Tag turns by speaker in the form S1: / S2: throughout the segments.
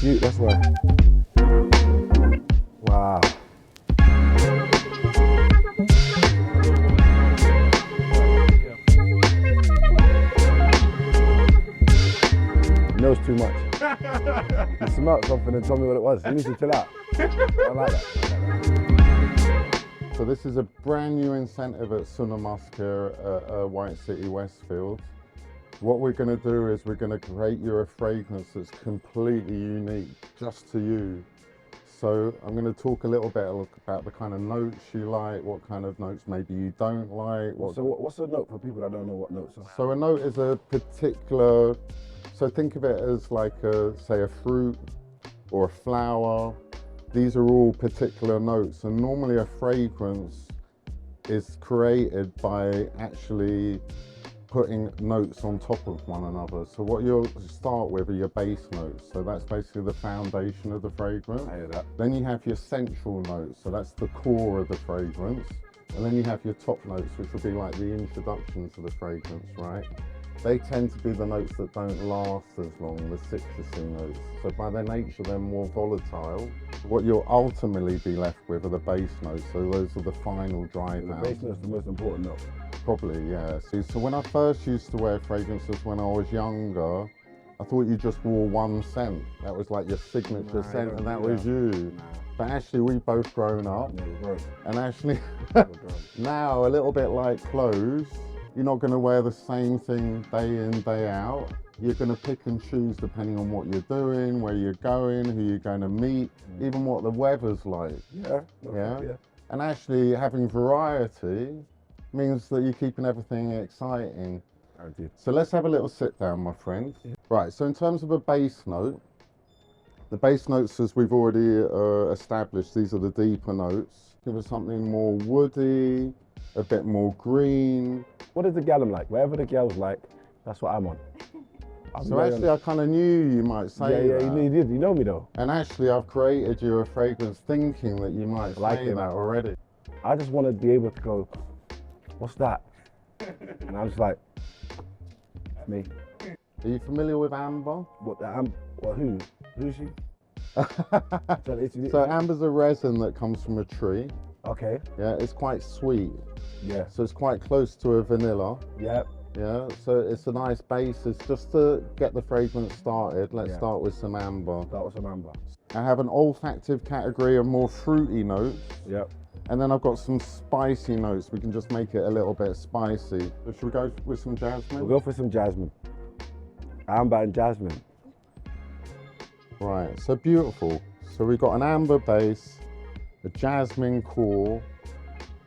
S1: shoot, that's why. Wow. Knows too much. You smelled something and told me what it was. You need to chill out. I like that.
S2: So this is a brand new incentive at Sunnamusk here at White City, Westfield. What we're going to do is we're going to create you a fragrance that's completely unique, just to you. So I'm going to talk a little bit about the kind of notes you like, what kind of notes maybe you don't like.
S1: So what's a note for people that don't know what notes are?
S2: So a note is a particular, so think of it as like say a fruit or a flower. These are all particular notes, and normally a fragrance is created by actually putting notes on top of one another. So what you'll start with are your base notes. So that's basically the foundation of the fragrance.
S1: I hear that.
S2: Then you have your central notes. So that's the core of the fragrance. And then you have your top notes, which will be like the introduction to the fragrance, right? They tend to be the notes that don't last as long, the citrusy notes. So by their nature, they're more volatile. What you'll ultimately be left with are the base notes. So those are the final drive out.
S1: The base note is the most important note.
S2: Probably, yeah. So when I first used to wear fragrances when I was younger, I thought you just wore one scent. That was like your signature scent, and that was you. But actually, we've both grown up.
S1: Yeah, we're grown.
S2: And actually, now a little bit like clothes, you're not going to wear the same thing day in, day out. You're going to pick and choose depending on what you're doing, where you're going, who you're going to meet, even what the weather's like.
S1: Yeah.
S2: And actually having variety means that you're keeping everything exciting. So let's have a little sit down, my friend. Yeah. Right, so in terms of a base note, the base notes, as we've already established, these are the deeper notes. Give us something more woody, a bit more green.
S1: What is the gal like? Whatever the gal's like, that's what I'm on.
S2: So actually, I kind of knew you might say that.
S1: Yeah, you did. You know me though.
S2: And actually, I've created you a fragrance thinking that you might say that already.
S1: I just want to be able to go, what's that? And I'm just like, it's me.
S2: Are you familiar with amber?
S1: Who? Who's she?
S2: So amber's a resin that comes from a tree.
S1: Okay.
S2: Yeah, it's quite sweet.
S1: Yeah.
S2: So it's quite close to a vanilla.
S1: Yeah.
S2: Yeah, so it's a nice basis. Just to get the fragrance started, let's start with some amber.
S1: Start with some amber.
S2: I have an olfactive category of more fruity notes.
S1: Yep.
S2: And then I've got some spicy notes. We can just make it a little bit spicy. So should we go with some jasmine?
S1: We'll go for some jasmine. Amber and jasmine.
S2: Right, so beautiful. So we've got an amber base, a jasmine core.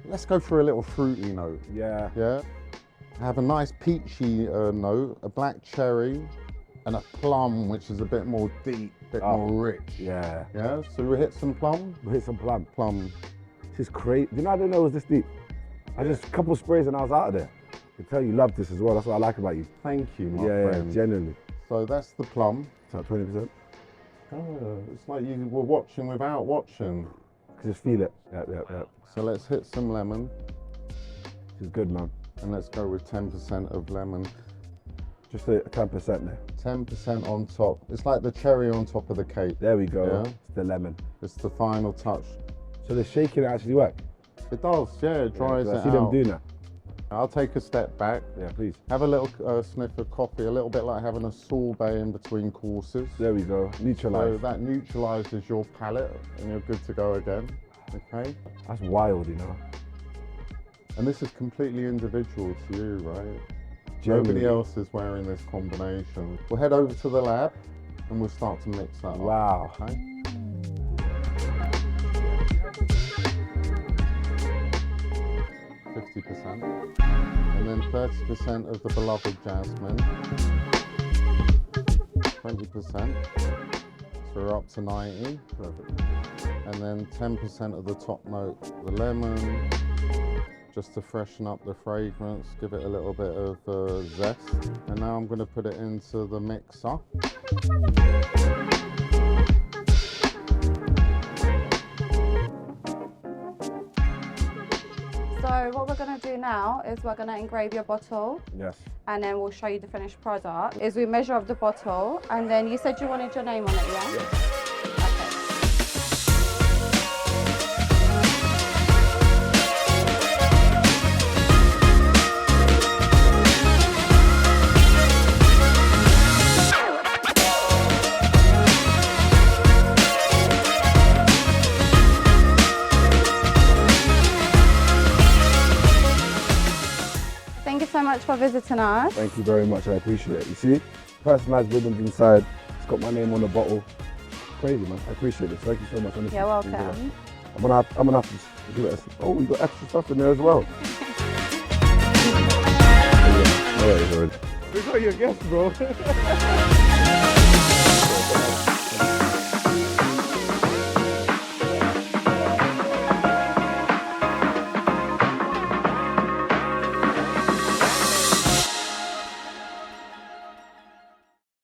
S2: Let's go for a little fruity note.
S1: Yeah.
S2: Yeah. I have a nice peachy note, a black cherry, and a plum, which is a bit more deep, a bit more rich.
S1: Yeah.
S2: Yeah, so we hit some plum?
S1: We hit some plum.
S2: Plum.
S1: This is crazy. You know, I didn't know it was this deep. I just, a couple sprays and I was out of there. I can tell you love this as well. That's what I like about you.
S2: Thank you, my friend.
S1: Yeah, genuinely.
S2: So that's the plum.
S1: So 20%?
S2: Oh, it's like you were watching without watching.
S1: Just feel it. Yeah.
S2: So let's hit some lemon.
S1: This is good, man.
S2: And let's go with 10% of lemon.
S1: Just a 10% there.
S2: 10% on top. It's like the cherry on top of the cake.
S1: There we go.
S2: Yeah?
S1: It's the lemon.
S2: It's the final touch.
S1: So the shaking actually work?
S2: It does, yeah, it dries it out.
S1: I see them doing that.
S2: I'll take a step back.
S1: Yeah, please.
S2: Have a little sniff of coffee, a little bit like having a sorbet in between courses.
S1: There we go, neutralise.
S2: So that neutralises your palate and you're good to go again, okay?
S1: That's wild, you know.
S2: And this is completely individual to you, right?
S1: Generally.
S2: Nobody else is wearing this combination. We'll head over to the lab and we'll start to mix that up.
S1: Wow.
S2: Okay? And then 30% of the beloved jasmine, 20%, so we're up to 90, perfect. And then 10% of the top note, the lemon, just to freshen up the fragrance, give it a little bit of zest. And now I'm going to put it into the mixer.
S3: So what we're we're going to do now is we're going to engrave your bottle.
S1: Yes.
S3: And then we'll show you the finished product. Is we measure up the bottle, and then you said you wanted your name on it, yeah?
S1: Yes.
S3: Okay. Thank you so much for visiting us.
S1: Thank you very much. I appreciate it. You see, personalized ribbons inside. It's got my name on the bottle. Crazy, man. I appreciate it. Thank you so much. Honestly.
S3: You're welcome.
S1: I'm gonna have to give it a. Oh, we got extra stuff in there as well. We got your guest, bro.